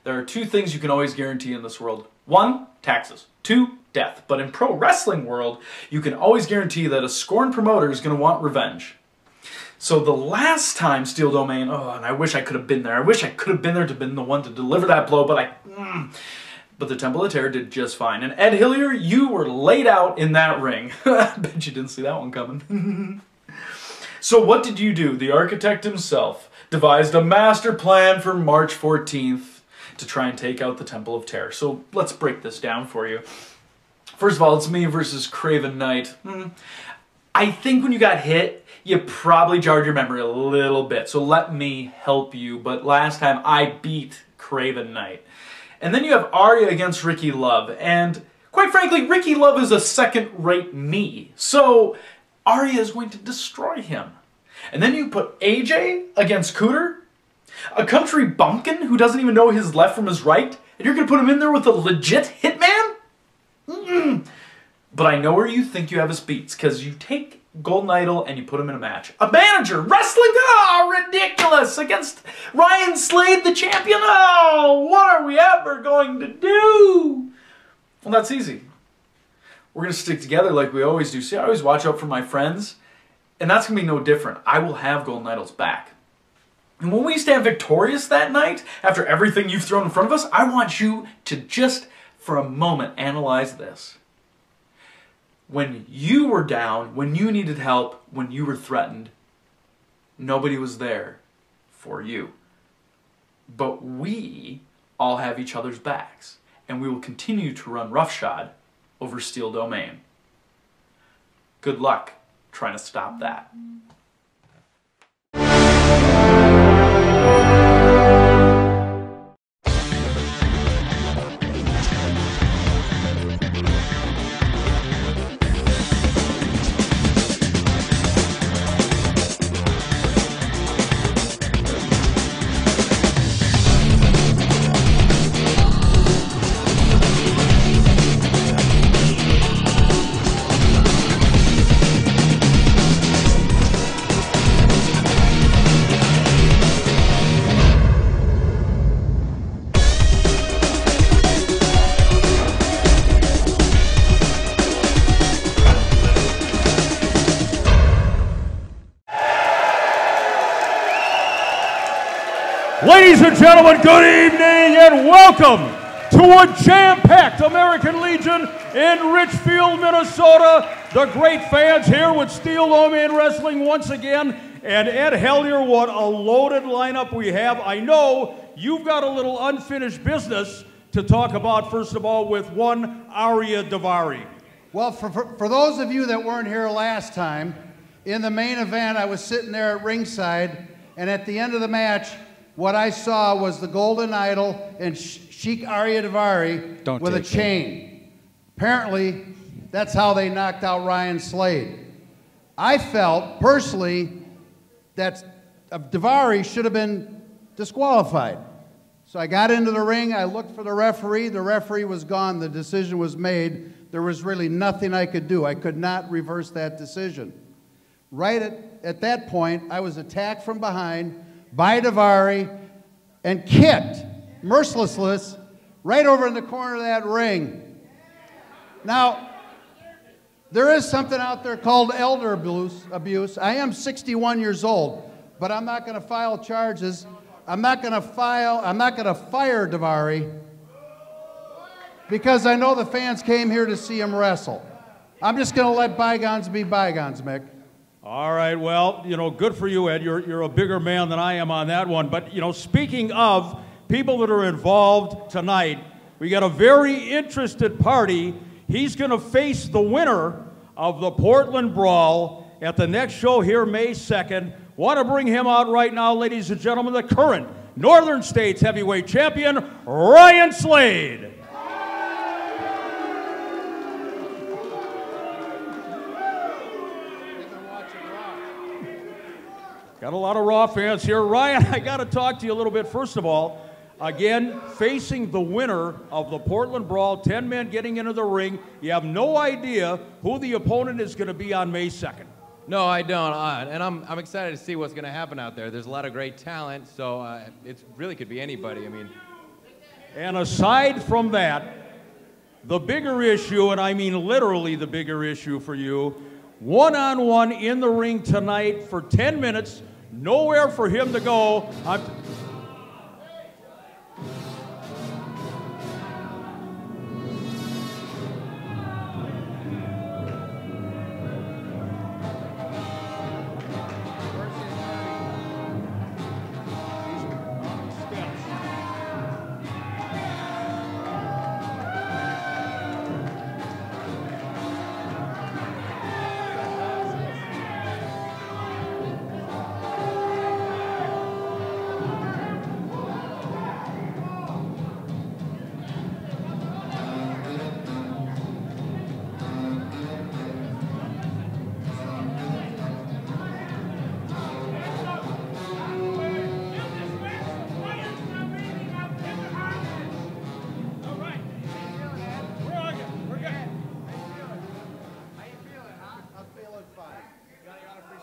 There are two things you can always guarantee in this world. One, taxes. Two, death. But in pro wrestling world, you can always guarantee that a scorned promoter is going to want revenge. So the last time Steel Domain, and I wish I could have been there. I wish I could have been there to been the one to deliver that blow, but the Temple of Terror did just fine. And Ed Hillier, you were laid out in that ring. I bet you didn't see that one coming. So what did you do? The architect himself devised a master plan for March 14th to try and take out the Temple of Terror. So let's break this down for you. First of all, it's me versus Craven Knight. I think when you got hit, you probably jarred your memory a little bit. So let me help you. But last time I beat Craven Knight. And then you have Arya against Ricky Love. And quite frankly, Ricky Love is a second-rate me. So Arya is going to destroy him. And then you put AJ against Cooter, a country bumpkin who doesn't even know his left from his right, and you're going to put him in there with a legit hitman? But I know where you think you have his beats, because you take Golden Idol and you put him in a match. A manager wrestling, ridiculous, against Ryan Slade, the champion. What are we ever going to do? Well, that's easy. We're going to stick together like we always do. See, I always watch out for my friends, and that's going to be no different. I will have Golden Idol's back. And when we stand victorious that night, after everything you've thrown in front of us, I want you to just, for a moment, analyze this. When you were down, when you needed help, when you were threatened, nobody was there for you. But we all have each other's backs, and we will continue to run roughshod over Steel Domain. Good luck trying to stop that. Ladies and gentlemen, good evening and welcome to a jam-packed American Legion in Richfield, Minnesota. The great fans here with Steel Domain Wrestling once again. And Ed Hellier, what a loaded lineup we have. I know you've got a little unfinished business to talk about, first of all, with one Arya Daivari. Well, for those of you that weren't here last time, in the main event, I was sitting there at ringside, and at the end of the match, what I saw was the Golden Idol and Sheik Arya Daivari with a chain. Apparently, that's how they knocked out Ryan Slade. I felt, personally, that Daivari should have been disqualified. So I got into the ring, I looked for the referee was gone, the decision was made. There was really nothing I could do. I could not reverse that decision. Right at that point, I was attacked from behind by Daivari and kicked, mercilessly, right over in the corner of that ring. Now, there is something out there called elder abuse. I am 61 years old, but I'm not going to file charges. I'm not going to fire Daivari because I know the fans came here to see him wrestle. I'm just going to let bygones be bygones, Mick. All right, well, you know, good for you, Ed. You're a bigger man than I am on that one. But, you know, speaking of people that are involved tonight, we got a very interested party. He's going to face the winner of the Portland Brawl at the next show here, May 2nd. Want to bring him out right now, ladies and gentlemen, the current Northern States Heavyweight Champion, Ryan Slade. Got a lot of Raw fans here. Ryan, I got to talk to you a little bit. First of all, again, facing the winner of the Portland Brawl, 10 men getting into the ring. You have no idea who the opponent is going to be on May 2nd. No, I don't. And I'm excited to see what's going to happen out there. There's a lot of great talent, so it really could be anybody. I mean, And aside from that, the bigger issue, and I mean literally the bigger issue for you, one-on-one in the ring tonight for 10 minutes, nowhere for him to go.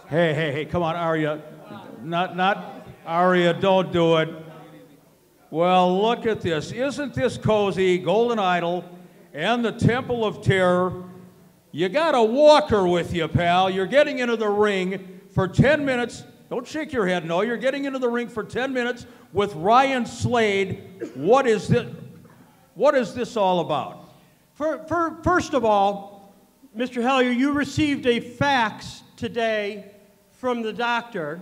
Hey, come on, Arya. Not Arya, don't do it. Well, look at this. Isn't this cozy? Golden Idol and the Temple of Terror. You got a walker with you, pal. You're getting into the ring for 10 minutes. Don't shake your head, no. You're getting into the ring for 10 minutes with Ryan Slade. What is this all about? First of all, Mr. Hellier, you received a fax today from the doctor,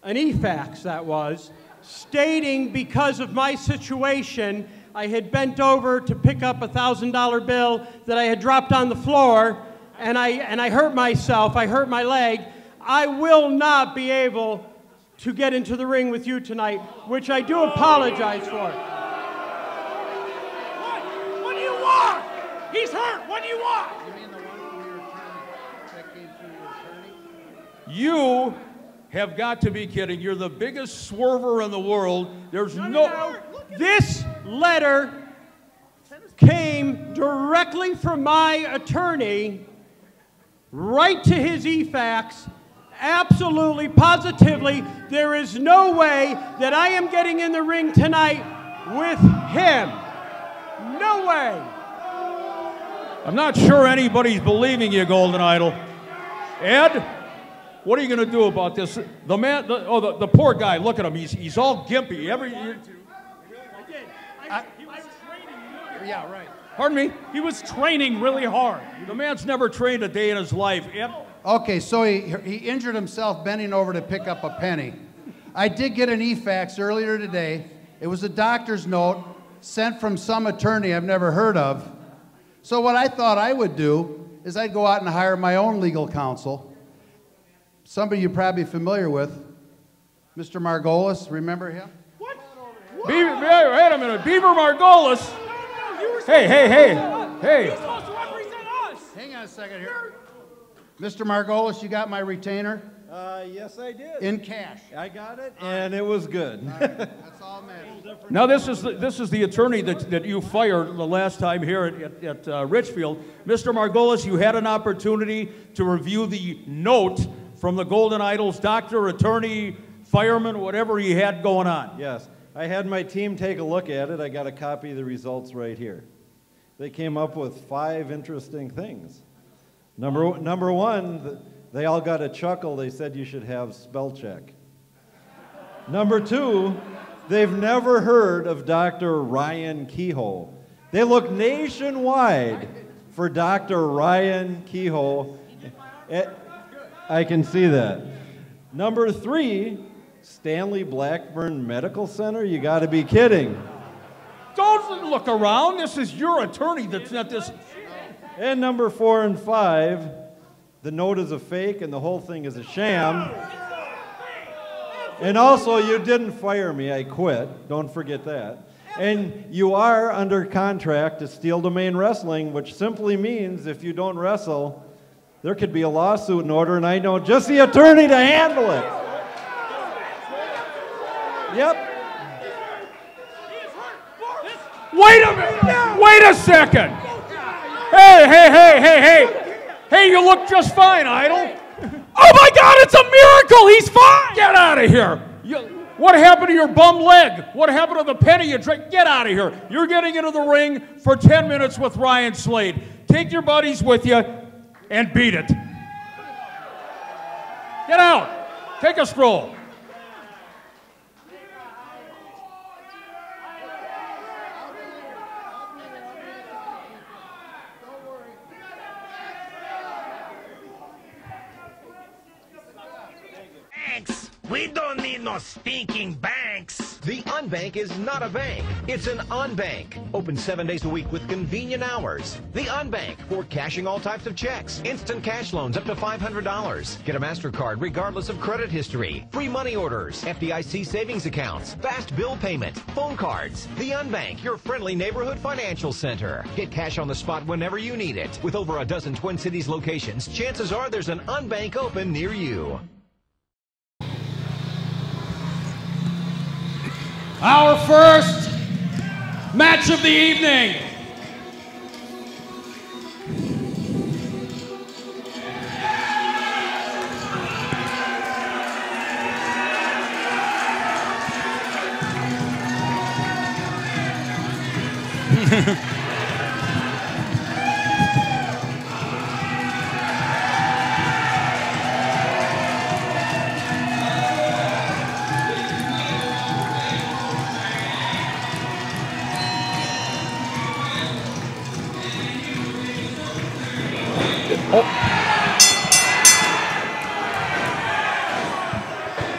an e-fax that was, stating because of my situation, I had bent over to pick up a $1,000 bill that I had dropped on the floor, and I hurt myself, I hurt my leg. I will not be able to get into the ring with you tonight, which I do apologize for. What do you want? He's hurt. What do you want? You mean the one from your attorney that came through your attorney? You have got to be kidding. You're the biggest swerver in the world. There's no. This letter came directly from my attorney right to his e-fax. Absolutely, positively, there is no way that I am getting in the ring tonight with him. No way. I'm not sure anybody's believing you, Golden Idol. Ed, what are you going to do about this? The man, the poor guy, look at him. He's all gimpy. Yeah, right. Pardon me? He was training really hard. The man's never trained a day in his life. Ed? Okay, so he injured himself bending over to pick up a penny. I did get an e-fax earlier today. It was a doctor's note sent from some attorney I've never heard of. So what I thought I would do is I'd go out and hire my own legal counsel. Somebody you're probably familiar with, Mr. Margolis, remember him? What? Wait a minute. Beaver Margolis. Hey. He's supposed to represent us. Hang on a second here. Mr. Margolis, you got my retainer? Yes, I did. In cash. I got it, and it was good. That's all matters. Now this is the attorney that you fired the last time here at Richfield. Mr. Margolis, you had an opportunity to review the note from the Golden Idol's doctor, attorney, fireman, whatever he had going on. Yes, I had my team take a look at it. I got a copy of the results right here. They came up with 5 interesting things. Number one, they all got a chuckle. They said you should have spell check. Number 2, they've never heard of Dr. Ryan Kehoe. They look nationwide for Dr. Ryan Kehoe. I can see that. Number 3, Stanley Blackburn Medical Center. You got to be kidding. Don't look around. This is your attorney that's not this. And number 4 and 5, the note is a fake and the whole thing is a sham. And also, you didn't fire me. I quit. Don't forget that. And you are under contract to Steel Domain Wrestling, which simply means if you don't wrestle, there could be a lawsuit in order, and I know just the attorney to handle it. Yep. Wait a minute. Wait a second. Hey, you look just fine, Idol. Oh my God, it's a miracle! He's fine! Get out of here. What happened to your bum leg? What happened to the penny you drank? Get out of here. You're getting into the ring for 10 minutes with Ryan Slade. Take your buddies with you and beat it. Get out. Take a stroll. We don't need no stinking banks. The Unbank is not a bank. It's an unbank. Open 7 days a week with convenient hours. The Unbank for cashing all types of checks. Instant cash loans up to $500. Get a MasterCard regardless of credit history. Free money orders. FDIC savings accounts. Fast bill payment. Phone cards. The Unbank, your friendly neighborhood financial center. Get cash on the spot whenever you need it. With over a dozen Twin Cities locations, chances are there's an Unbank open near you. Our first match of the evening.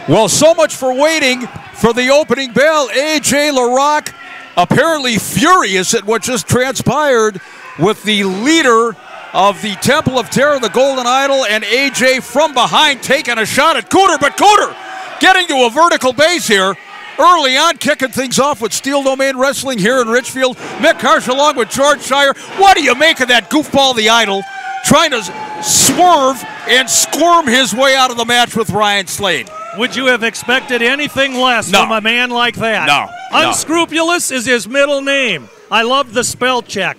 Well, so much for waiting for the opening bell. AJ LaRock apparently furious at what just transpired with the leader of the Temple of Terror, the Golden Idol, and AJ from behind taking a shot at Cooter, but Cooter getting to a vertical base here early on, kicking things off with Steel Domain Wrestling here in Richfield. Mick Harsh along with George Shire. What do you make of that goofball, the Idol, trying to swerve and squirm his way out of the match with Ryan Slade? Would you have expected anything less from a man like that? No. Unscrupulous is his middle name. I love the spell check.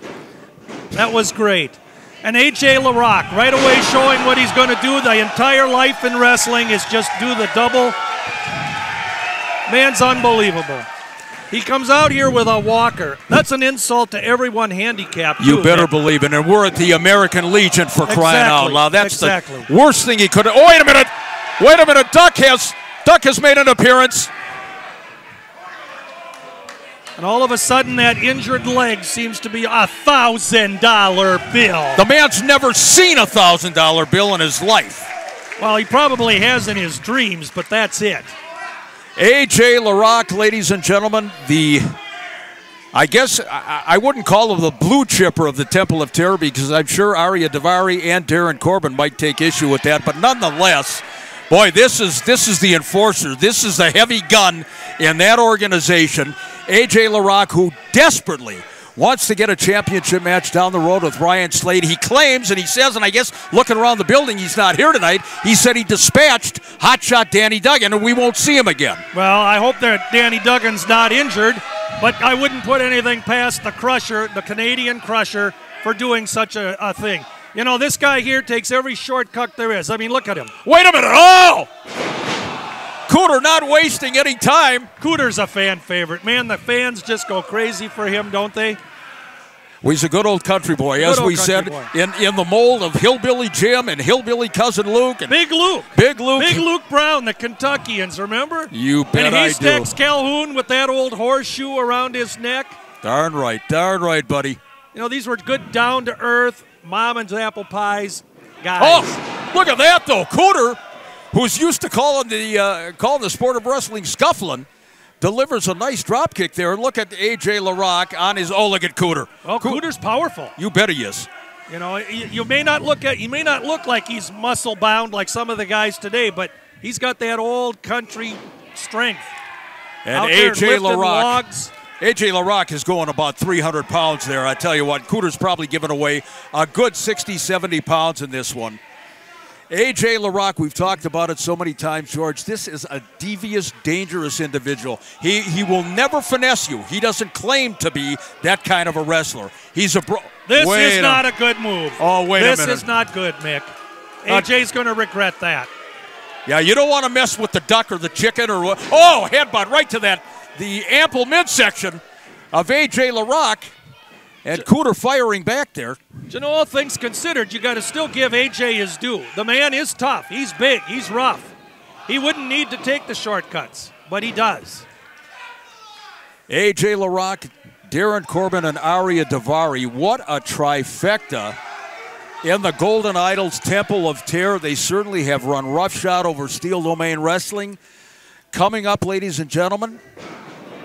That was great. And AJ LaRock right away showing what he's going to do. The entire life in wrestling is just do the double. Man's unbelievable. He comes out here with a walker. That's an insult to everyone handicapped. You better believe it. And we're at the American Legion for crying out loud. That's the worst thing he could have. Oh, wait a minute. Wait a minute. Duck has made an appearance. And all of a sudden, that injured leg seems to be a $1,000 bill. The man's never seen a $1,000 bill in his life. Well, he probably has in his dreams, but that's it. AJ LaRock, ladies and gentlemen, I guess I wouldn't call him the blue chipper of the Temple of Terror, because I'm sure Arya Davari and Darren Corbin might take issue with that, but nonetheless, boy, this is the enforcer. This is the heavy gun in that organization. AJ LaRock, who desperately wants to get a championship match down the road with Ryan Slade. He claims, and he says, and I guess looking around the building, he's not here tonight. He said he dispatched hotshot Danny Duggan, and we won't see him again. Well, I hope that Danny Duggan's not injured, but I wouldn't put anything past the Crusher, the Canadian Crusher, for doing such a thing. You know, this guy here takes every shortcut there is. I mean, look at him. Wait a minute. Oh! Cooter not wasting any time. Cooter's a fan favorite. Man, the fans just go crazy for him, don't they? Well, he's a good old country boy, as we said, in the mold of Hillbilly Jim and Hillbilly Cousin Luke. And Big Luke. Big Luke. Big Luke Brown, the Kentuckians, remember? You bet and I do. he sticks Calhoun with that old horseshoe around his neck. Darn right, buddy. You know, these were good down-to-earth, mom and apple pies guys. Oh, look at that, though. Cooter, who's used to calling the sport of wrestling scuffling, delivers a nice drop kick there. And look at AJ LaRock on his. Oh, look at Cooter. Well, Cooter's powerful. You bet he is. You know, you may not look like he's muscle bound like some of the guys today, but he's got that old country strength. And AJ LaRock is going about 300 pounds there. I tell you what, Cooter's probably given away a good 60, 70 pounds in this one. AJ LaRock, we've talked about it so many times, George. This is a devious, dangerous individual. He will never finesse you. He doesn't claim to be that kind of a wrestler. He's a This is not a good move. Oh, wait a minute. This is not good, Mick. AJ's going to regret that. Yeah, you don't want to mess with the duck or the chicken or what. Oh, headbutt right to the ample midsection of AJ LaRock. And Cooter firing back there. You know, all things considered, you got to still give AJ his due. The man is tough. He's big. He's rough. He wouldn't need to take the shortcuts, but he does. AJ LaRock, Darren Corbin, and Aria Davari. What a trifecta in the Golden Idols Temple of Terror. They certainly have run roughshod over Steel Domain Wrestling. Coming up, ladies and gentlemen,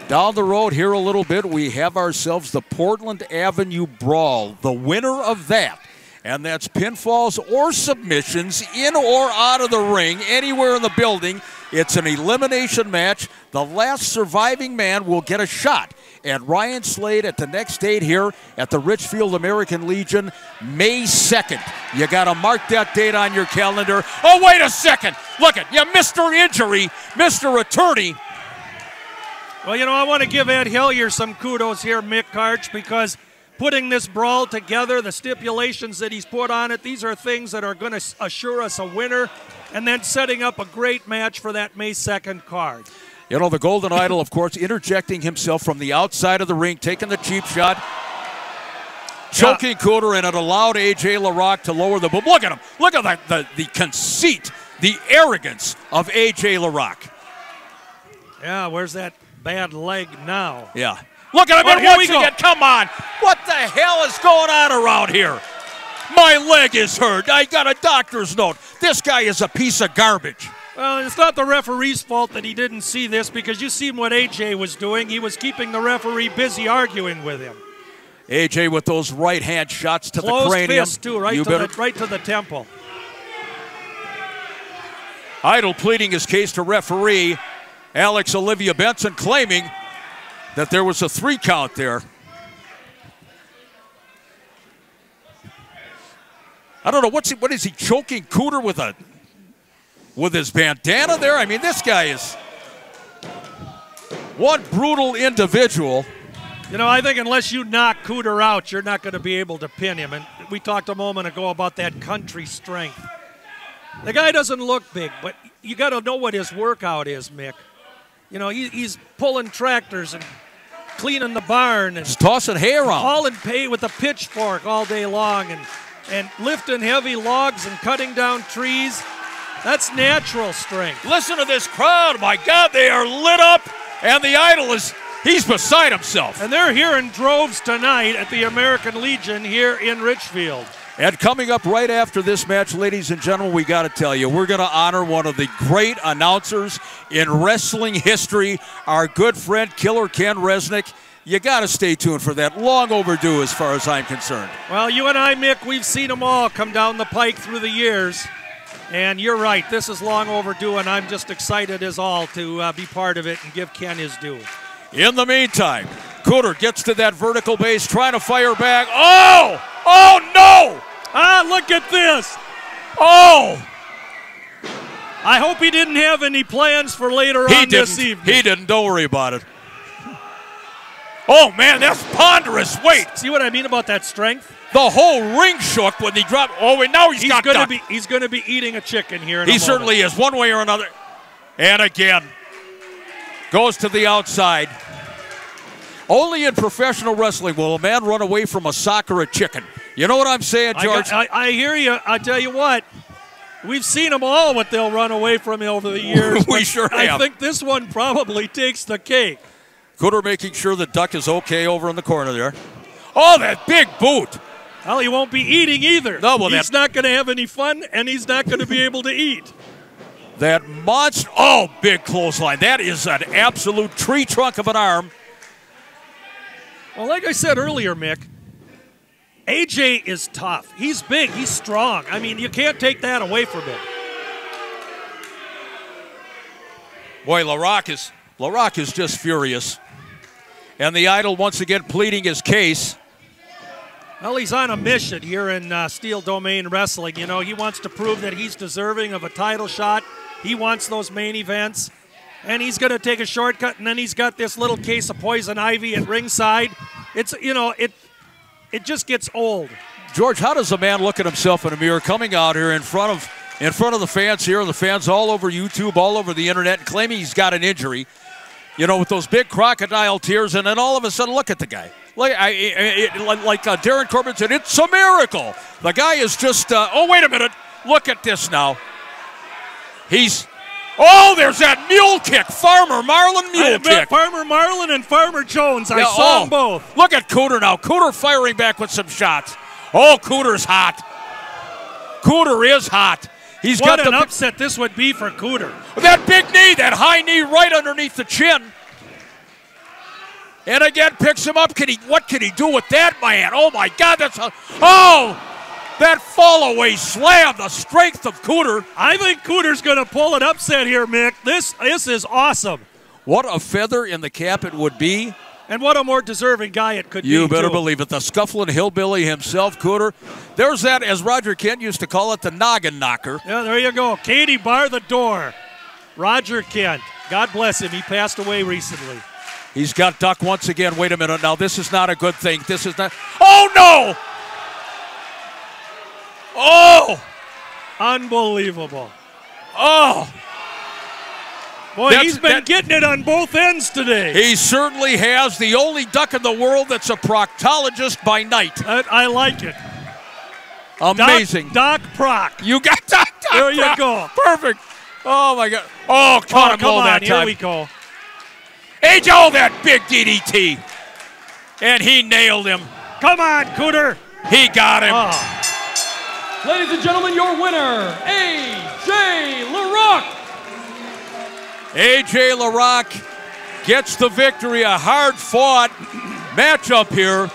down the road here a little bit, we have ourselves the Portland Avenue Brawl. The winner of that, and that's pinfalls or submissions in or out of the ring, anywhere in the building. It's an elimination match. The last surviving man will get a shot at Ryan Slade at the next date here at the Richfield American Legion, May 2nd. You got to mark that date on your calendar. Oh, wait a second. Look at you, Mr. Injury, Mr. Attorney. Well, you know, I want to give Ed Hillier some kudos here, Mick Karch, because putting this brawl together, the stipulations that he's put on it, these are things that are going to assure us a winner, and then setting up a great match for that May 2nd card. You know, the Golden Idol, of course, interjecting himself from the outside of the ring, taking the cheap shot, choking Cooter, and it allowed AJ LaRock to lower the boom. Look at him. Look at the conceit, the arrogance of AJ LaRock. Yeah, where's that bad leg now? Yeah. Look at him, and once again, come on. What the hell is going on around here? My leg is hurt. I got a doctor's note. This guy is a piece of garbage. Well, it's not the referee's fault that he didn't see this, because you seen what AJ was doing. He was keeping the referee busy arguing with him. AJ with those right-hand shots to Closed the cranium. fist, too, right to the temple. Idol pleading his case to referee Alex Olivia Benson, claiming that there was a 3 count there. I don't know, what is he choking Cooter with his bandana there? I mean, this guy is one brutal individual. You know, I think unless you knock Cooter out, you're not going to be able to pin him. And we talked a moment ago about that country strength. The guy doesn't look big, but you got to know what his workout is, Mick. You know, he's pulling tractors and cleaning the barn and he's tossing hay around, hauling hay with a pitchfork all day long, and lifting heavy logs and cutting down trees. That's natural strength. Listen to this crowd. My God, they are lit up, and the Idol he's beside himself. And they're here in droves tonight at the American Legion here in Richfield. And coming up right after this match, ladies and gentlemen, we got to tell you, we're going to honor one of the great announcers in wrestling history, our good friend Killer Ken Resnick. You got to stay tuned for that. Long overdue as far as I'm concerned. Well, you and I, Mick, we've seen them all come down the pike through the years. And you're right, this is long overdue, and I'm just excited as all to be part of it and give Ken his due. In the meantime, Cooter gets to that vertical base, trying to fire back. Oh! Oh, no! Ah, look at this! Oh! I hope he didn't have any plans for later on this evening. He didn't. Don't worry about it. Oh, man, that's ponderous weight. See what I mean about that strength? The whole ring shook when he dropped. Oh, and now he's got ducked. He's going to be eating a chicken here in a moment. He certainly is, one way or another. And again, goes to the outside. Only in professional wrestling will a man run away from a sock or a chicken. You know what I'm saying, George? I hear you. I tell you what, we've seen them all what they'll run away from over the years. We sure have. I think this one probably takes the cake. Cooter making sure the duck is okay over in the corner there. Oh, that big boot. Well, he won't be eating either. No, well, he's not going to have any fun, and he's not going to be able to eat. That monster. Oh, big clothesline. That is an absolute tree trunk of an arm. Well, like I said earlier, Mick, AJ is tough. He's big. He's strong. I mean, you can't take that away from him. Boy, LaRock is just furious. And the Idol once again pleading his case. Well, he's on a mission here in Steel Domain Wrestling. You know, he wants to prove that he's deserving of a title shot. He wants those main events. And he's going to take a shortcut, and then he's got this little case of poison ivy at ringside. It's, you know, it just gets old. George, how does a man look at himself in a mirror coming out here in front of in front of the fans here, and the fans all over YouTube, all over the internet, and claiming he's got an injury, you know, with those big crocodile tears, and then all of a sudden, look at the guy. Like Darren Corbin said, it's a miracle. The guy is just, oh, wait a minute. Look at this now. There's that mule kick. Farmer Marlin mule kick. Farmer Marlin and Farmer Jones. I saw them both. Look at Cooter now. Cooter firing back with some shots. Oh, Cooter's hot. Cooter is hot. What an upset this would be for Cooter. That big knee, that high knee right underneath the chin. And again, picks him up. What can he do with that, man? Oh, my God, that fall away slam, the strength of Cooter. I think Cooter's going to pull an upset here, Mick. This is awesome. What a feather in the cap it would be. And what a more deserving guy it could be. You better believe it. The scuffling hillbilly himself, Cooter. There's that, as Roger Kent used to call it, the noggin knocker. Yeah, there you go. Katie, bar the door. Roger Kent. God bless him. He passed away recently. He's got Duck once again. Wait a minute now. This is not a good thing. This is not. Oh, no! Oh! Unbelievable. Oh! Boy, he's been getting it on both ends today. He certainly has. The only duck in the world that's a proctologist by night. I like it. Amazing. Doc Proc. You got Doc There Proc. you go. Perfect. Oh, my God. Oh, caught him low that time. Here we go. AJ, that big DDT. And he nailed him. Come on, Cooter. He got him. Oh. Ladies and gentlemen, your winner, AJ LaRock. AJ LaRock gets the victory. A hard-fought matchup here.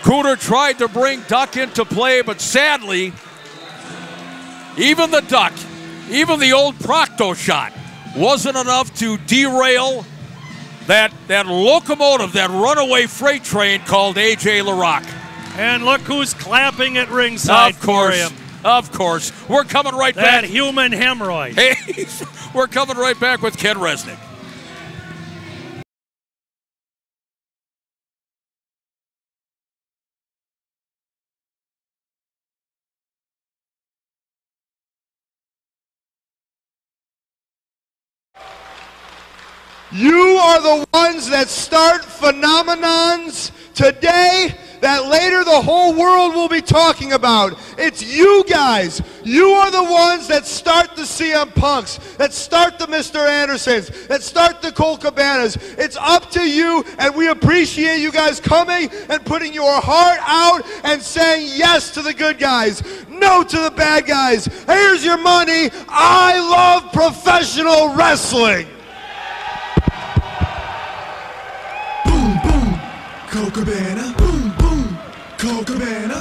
Cooter tried to bring Duck into play, but sadly, even the Duck, even the old Procto shot, wasn't enough to derail that locomotive, that runaway freight train called AJ LaRock. And look who's clapping at ringside for him. Of course. We're coming right back. That human hemorrhoid. Hey, we're coming right back with Ken Resnick. You are the ones that start phenomenons today that later the whole world will be talking about. It's you guys. You are the ones that start the CM Punks, that start the Mr. Andersons, that start the Colt Cabanas. It's up to you, and we appreciate you guys coming and putting your heart out and saying yes to the good guys, no to the bad guys. Here's your money. I love professional wrestling. Boom, boom, Colt Cabana. Boom, boom, Colt Cabana.